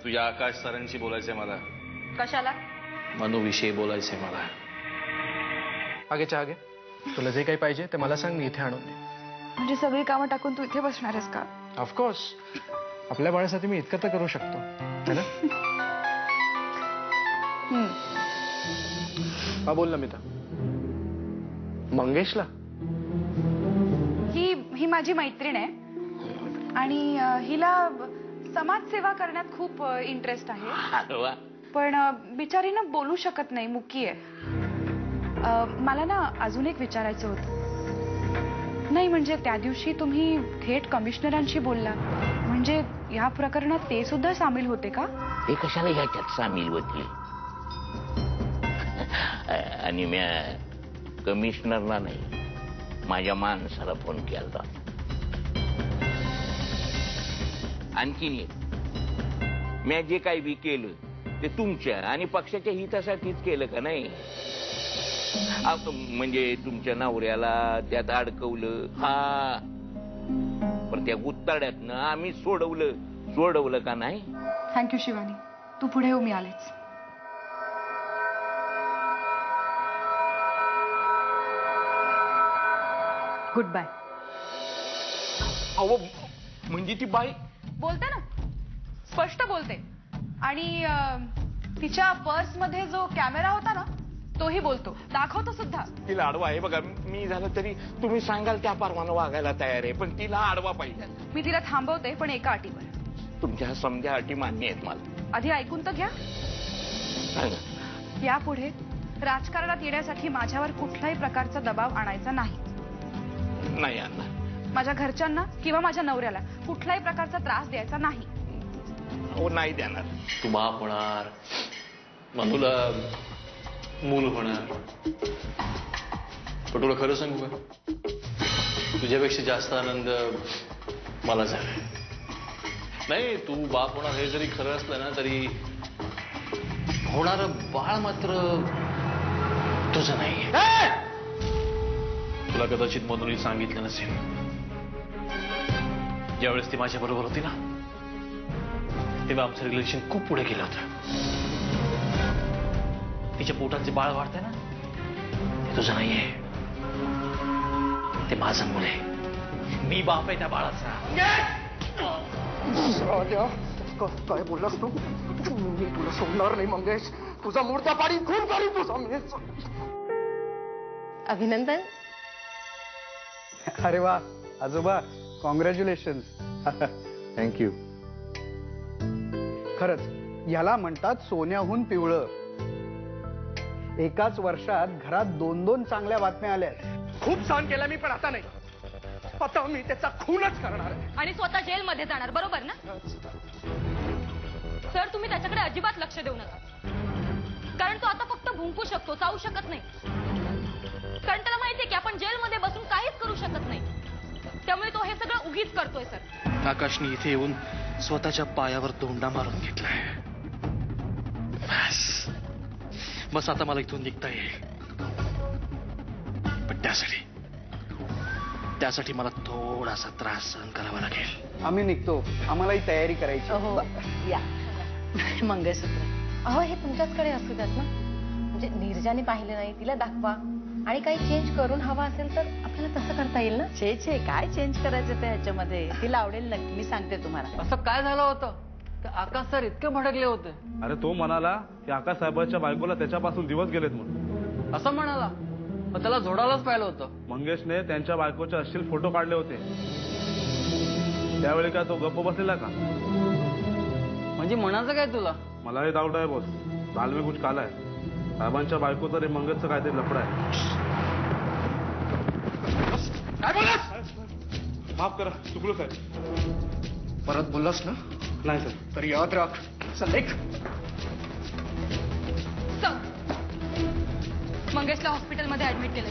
तुझ्या आकाश सरांशी बोलायचंय मला. कशाला? मनूविषयी बोलायचंय मला. आगे चहा घे. तुला जे काही पाहिजे ते मला सांग, मी इथे आणून दे. म्हणजे सगळी कामं टाकून तू इथे बसणार आहेस का? ऑफकोर्स, आपल्या बाळासाठी मी इतकं तर करू शकतो है ना? हा बोल ना मिता. मंगेशला? ही माझी मैत्रीण आहे आणि हिला समाजसेवा करण्यात खूप इंटरेस्ट आहे. पण बिचारी ना बोलू शकत नाही, मुकी आहे. मला ना अजून एक विचारायचं होतं. नाही म्हणजे त्या दिवशी तुम्ही थेट कमिशनरांशी बोलला, म्हणजे या प्रकरणात ते सुद्धा सामील होते का? ते कशाला ह्याच्यात सामील होतील? आणि मी कमिशनरला नाही, माझ्या माणसाला फोन केला. आणखीन एक, मी जे काही बी केलं ते तुमच्या आणि पक्षाच्या हितासाठीच केलं का नाही? म्हणजे तुमच्या नवऱ्याला त्यात अडकवलं, हा, पण त्या गुत्ताड्यातनं आम्ही सोडवलं का नाही? थँक्यू शिवानी, तू पुढे येऊ, मी आलेच. Good bye. अहो म्हणजे ती बाई बोलते ना, स्पष्ट बोलते. आणि तिच्या पर्स मध्ये जो कॅमेरा होता ना, तोही बोलतो, दाखवतो सुद्धा. तिला आडवा आहे बघा. मी झालं तरी तुम्ही सांगाल त्या परमानं वागायला तयार आहे, पण तिला आडवा पाहिजे. मी तिला थांबवते, पण एका अटीवर. तुमच्या समजा अटी मान्य आहेत मला. आधी ऐकून तर घ्या. यापुढे राजकारणात येण्यासाठी माझ्यावर कुठल्याही प्रकारचा दबाव आणायचा नाही. नाही अण्णा. माझ्या घरच्यांना किंवा माझ्या नवऱ्याला कुठल्याही प्रकारचा त्रास द्यायचा नाही. हो, नाही देणार. तू बाप होणार, मनूला मूल होणार. पण तुला खरं सांगू का, तुझ्यापेक्षा जास्त आनंद मला झाला. नाही, तू बाप होणार हे जरी खरं असलं ना, तरी होणारं बाळ मात्र तुझं नाही. तुला कदाचित मनूने सांगितलं नसेल, ज्यावेळेस ती माझ्या बरोबर होती ना, तेव्हा आमचं रिलेशन खूप पुढे गेलं होतं. तिच्या पोटात जे बाळ वाढतंय ना, ते तुझं नाहीये, ते माझं मुलं आहे. मी बाप आहे त्या बाळाचा. काय बोललास तू? मी तुला सोडणार नाही मंगेश. तुझा मूर्ता पाडी खून करी तुझा. अभिनंदन. अरे वा आजोबा, कॉंग्रॅच्युलेशन. थँक्यू. खरंच याला म्हणतात सोन्याहून पिवळं. एकाच वर्षात घरात 2-2 चांगल्या बातम्या आल्या. खूप सहन केला मी, पण आता नाही. आता मी त्याचा खूनच करणार आहे. आणि स्वतः जेलमध्ये जाणार, बरोबर ना? सर, तुम्ही त्याच्याकडे अजिबात लक्ष देऊ नका, कारण तो आता फक्त भुंकू शकतो, चावू शकत नाही. कारण त्याला माहितीये की आपण जेलमध्ये बसून काहीच करू शकत नाही. त्यामुळे तो हे सगळं उगीच करतोय. सर, आकाशने इथे येऊन स्वतःच्या पायावर दोंडा मारून घेतलाय. बस आता मला इथून निघता येईल, पण त्यासाठी मला थोडासा त्रास सहन करावा लागेल. आम्ही निघतो, आम्हालाही तयारी करायची. हो या. मंगळसूत्र अहो हे तुमच्याचकडे असू द्यात ना, म्हणजे नीरजाने पाहिलं नाही, तिला दाखवा. आणि काही चेंज करून हवा असेल तर आपल्याला तसं करता येईल ना. छे काय चेंज करायचं ते ह्याच्यामध्ये? तिला आवडेल नक्की, मी सांगते तुम्हाला. असं काय झालं होतं? आकाश सर इतके भडकले होते. अरे तो म्हणाला की आकाश साहेबांच्या बायकोला त्याच्यापासून दिवस गेलेत म्हणून. असं म्हणाला? पण त्याला जोडायलाच पाहिलं होतं. मंगेशने त्यांच्या बायकोचे अश्लील फोटो काढले होते. त्यावेळी काय तो गप्प बसलेला का? म्हणजे म्हणायचं काय तुला? मलाही डाऊट आहे बॉस. दाल में कुछ काला आहे. साहेबांच्या बायको तरी मंगेशचं काहीतरी लफडा आहे. काय बोललास? माफ करा, चुकलो साहेब. परत बोललास ना? नाही सर. तर याद राख. चल लेख. मंगेशला हॉस्पिटलमध्ये ऍडमिट केलं.